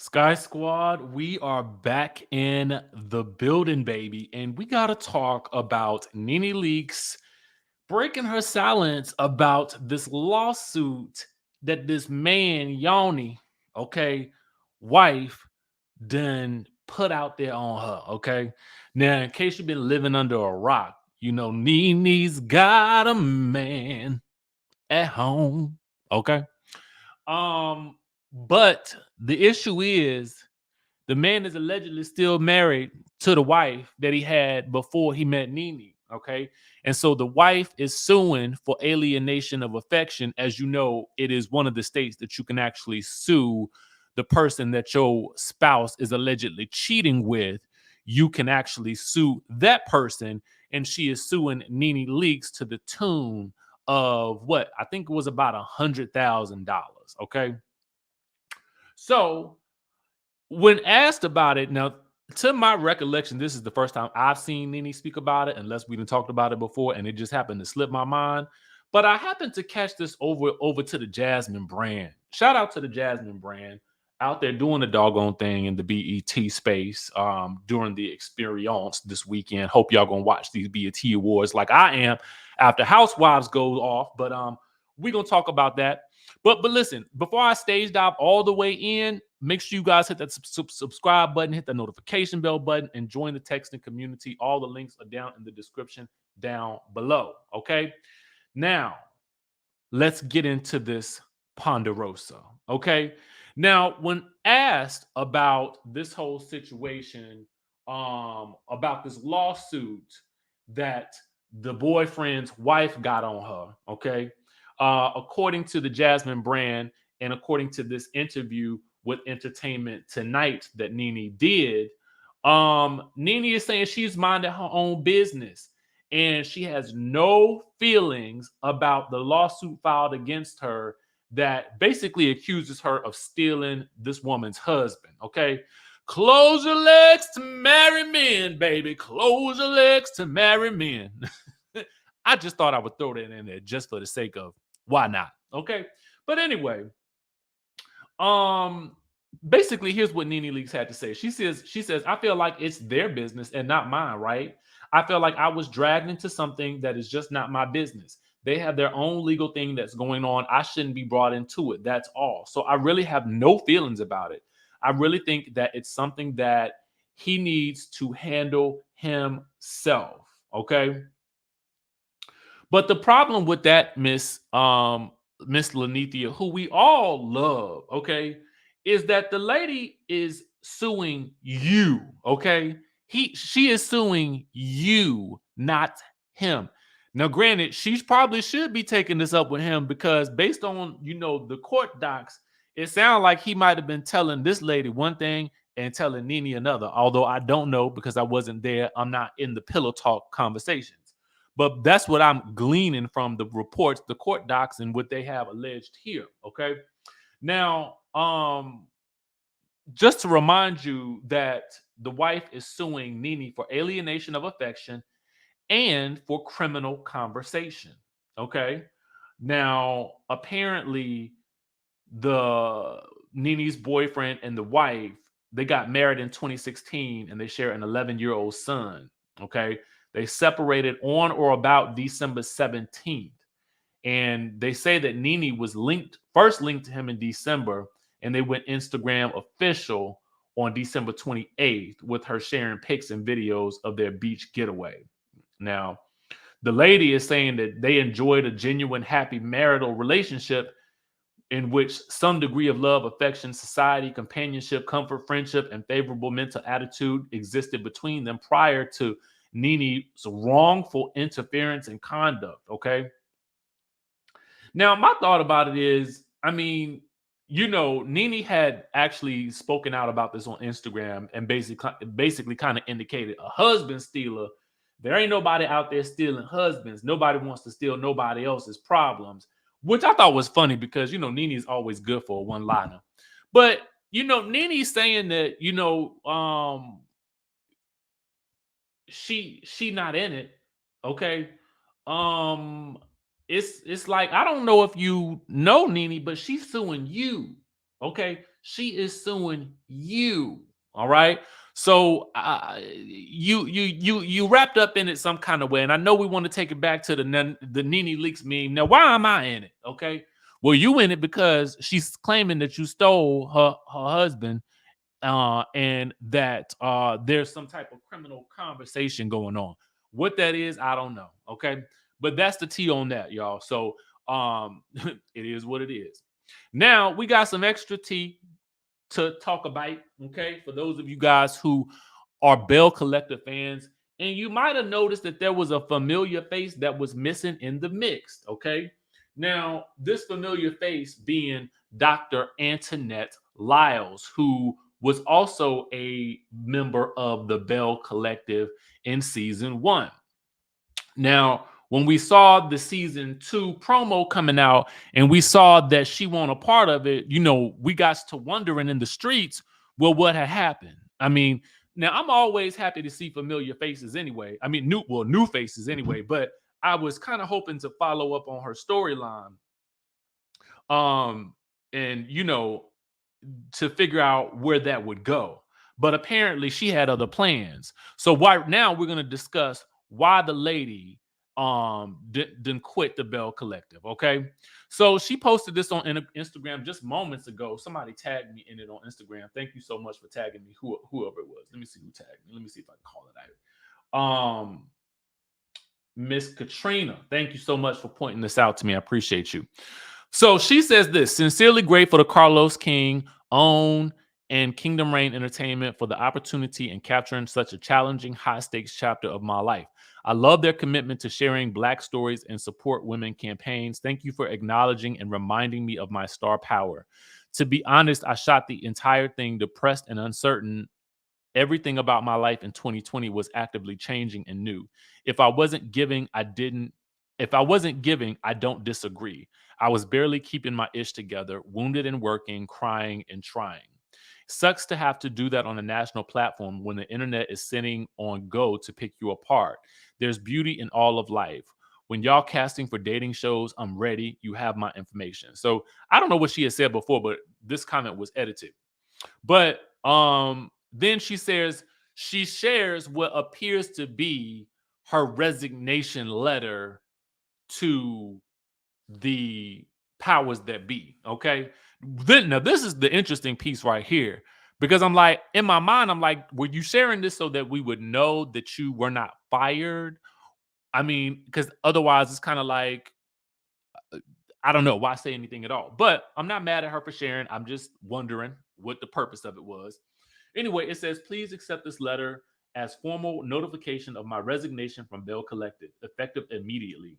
Sky Squad, we are back in the building, baby, and we got to talk about Nene Leakes breaking her silence about this lawsuit that this man, Yanni, okay, wife, done put out there on her, okay? Now, in case you've been living under a rock, Nene's got a man at home, okay? Um, but the issue is the man is allegedly still married to the wife that he had before he met Nene. Okay. And so the wife is suing for alienation of affection. As you know, it is one of the states that you can actually sue the person that your spouse is allegedly cheating with. You can actually sue that person. And she is suing Nene Leakes to the tune of what I think it was about $100,000. Okay. So when asked about it, now to my recollection, this is the first time I've seen Nene speak about it, unless we done talked about it before, and it just happened to slip my mind. But I happened to catch this over to the Jasmine brand. Shout out to the Jasmine brand out there doing the doggone thing in the BET space during the experience this weekend. Hope y'all gonna watch these BET awards like I am after Housewives goes off. But we're gonna talk about that. But listen, before I stage dive all the way in, make sure you guys hit that subscribe button, hit the notification bell button, and join the texting community. All the links are down in the description down below. Okay. Now, let's get into this Ponderosa. Okay. Now, when asked about this whole situation, about this lawsuit that the boyfriend's wife got on her, okay, according to the Jasmine brand and according to this interview with Entertainment Tonight that Nene did, Nene is saying she's minding her own business and she has no feelings about the lawsuit filed against her that basically accuses her of stealing this woman's husband. Okay. Close your legs to marry men, baby. Close your legs to marry men. I just thought I would throw that in there just for the sake of why not? Okay. But anyway, um, basically, here's what Nene Leakes had to say. She says, I feel like it's their business and not mine, right? I feel like I was dragged into something that is just not my business. They have their own legal thing that's going on. I shouldn't be brought into it. That's all. So I really have no feelings about it. I really think that it's something that he needs to handle himself. Okay. But the problem with that, Miss Lanithia, who we all love, okay, is that the lady is suing you, okay? She is suing you, not him. Now, granted, she probably should be taking this up with him because based on the court docs, it sounds like he might have been telling this lady one thing and telling Nene another. Although I don't know because I wasn't there. I'm not in the pillow talk conversations. But that's what I'm gleaning from the reports, the court docs, and what they have alleged here. Okay. Now, just to remind you that the wife is suing Nene for alienation of affection and for criminal conversation. Okay. Now, apparently, the Nene's boyfriend and the wife, they got married in 2016 and they share an 11-year-old son. Okay. They separated on or about December 17th. And they say that Nene was first linked to him in December, and they went Instagram official on December 28th with her sharing pics and videos of their beach getaway. Now, the lady is saying that they enjoyed a genuine, happy marital relationship in which some degree of love, affection, society, companionship, comfort, friendship, and favorable mental attitude existed between them prior to Nene's wrongful interference and conduct. Okay. Now, my thought about it is, I mean, Nene had actually spoken out about this on Instagram and basically kind of indicated a husband stealer. There ain't nobody out there stealing husbands. Nobody wants to steal nobody else's problems, which I thought was funny because Nene's always good for a one-liner. But Nene's saying that she not in it. Okay. Um, it's like I don't know if you know Nene, but she's suing you. Okay, she is suing you. All right. So you wrapped up in it some kind of way, and I know we want to take it back to the Nene Leaks meme. Now, why am I in it? Okay, well, you in it because she's claiming that you stole her husband, and that there's some type of criminal conversation going on. What that is, I don't know. Okay, but that's the tea on that, y'all. So it is what it is. Now we got some extra tea to talk about. Okay, for those of you guys who are Belle Collective fans, and you might have noticed that there was a familiar face that was missing in the mix. Okay, now this familiar face being Dr. Antoinette Lyles, who was also a member of the Belle Collective in season one. Now, when we saw the season two promo coming out and we saw that she wasn't a part of it, we got to wondering in the streets, well, what had happened? I mean, now I'm always happy to see familiar faces anyway. I mean, new faces anyway, but I was kind of hoping to follow up on her storyline. And to figure out where that would go. But apparently she had other plans. So right now we're going to discuss why the lady didn't quit the Belle Collective. Okay. So she posted this on Instagram just moments ago. Somebody tagged me in it on Instagram. Thank you so much for tagging me, whoever it was. Let me see who tagged me. Let me see if I can call it out. Miss Katrina, thank you so much for pointing this out to me. I appreciate you. So she says this: sincerely grateful to Carlos King, OWN, and Kingdom Reign Entertainment for the opportunity in capturing such a challenging, high stakes chapter of my life. I love their commitment to sharing Black stories and support women campaigns. Thank you for acknowledging and reminding me of my star power. To be honest, I shot the entire thing depressed and uncertain. Everything about my life in 2020 was actively changing and new. If I wasn't giving, I didn't. If I wasn't giving, I don't disagree. I was barely keeping my ish together, wounded and working, crying and trying. Sucks to have to do that on a national platform when the internet is sitting on go to pick you apart. There's beauty in all of life. When y'all casting for dating shows, I'm ready. You have my information. So I don't know what she had said before, but this comment was edited. But then she shares what appears to be her resignation letter to the powers that be. Okay. Then now this is the interesting piece right here. Because I'm like, in my mind, I'm like, were you sharing this so that we would know that you were not fired? I mean, because otherwise it's kind of like, I don't know why say anything at all. But I'm not mad at her for sharing. I'm just wondering what the purpose of it was. Anyway, it says, please accept this letter as formal notification of my resignation from Belle Collective, effective immediately.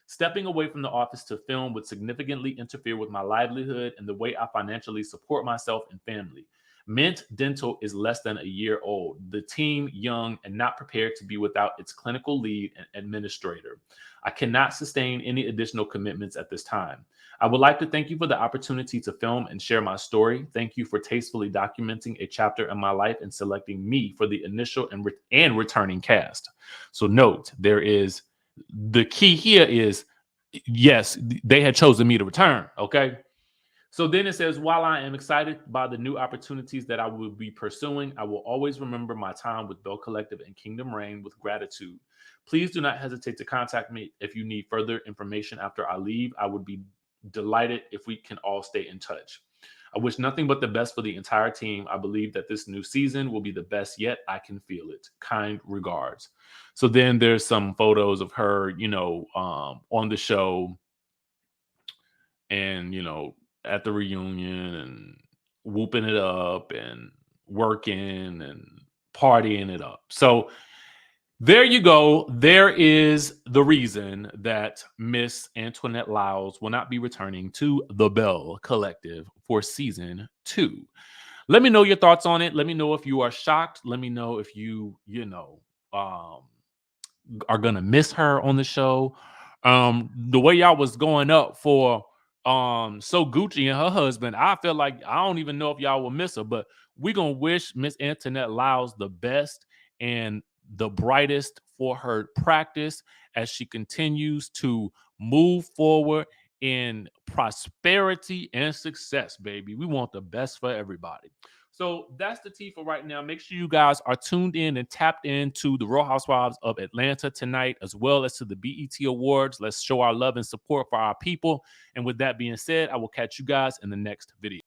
Stepping away from the office to film would significantly interfere with my livelihood and the way I financially support myself and family. Mint Dental is less than a year old, the team young and not prepared to be without its clinical lead and administrator. I cannot sustain any additional commitments at this time. I would like to thank you for the opportunity to film and share my story. Thank you for tastefully documenting a chapter in my life and selecting me for the initial and returning cast. So note, there is the key here is yes, they had chosen me to return. Okay. So then it says, while I am excited by the new opportunities that I will be pursuing, I will always remember my time with Belle Collective and Kingdom Reign with gratitude. Please do not hesitate to contact me if you need further information after I leave. I would be delighted if we can all stay in touch. I wish nothing but the best for the entire team. I believe that this new season will be the best yet. I can feel it. Kind regards. So then there's some photos of her, on the show and at the reunion and whooping it up and working and partying it up. So there you go. There is the reason that Miss Antoinette Lyles will not be returning to the Belle Collective for season 2. Let me know your thoughts on it. Let me know if you are shocked. Let me know if um, are gonna miss her on the show. The way y'all was going up for So Gucci and her husband, I feel like I don't even know if y'all will miss her, but we gonna wish Miss Antoinette Lyles the best and the brightest for her practice as she continues to move forward in prosperity and success, baby. We want the best for everybody. So that's the tea for right now. Make sure you guys are tuned in and tapped into the Real Housewives of Atlanta tonight, as well as to the BET Awards. Let's show our love and support for our people. And with that being said, I will catch you guys in the next video.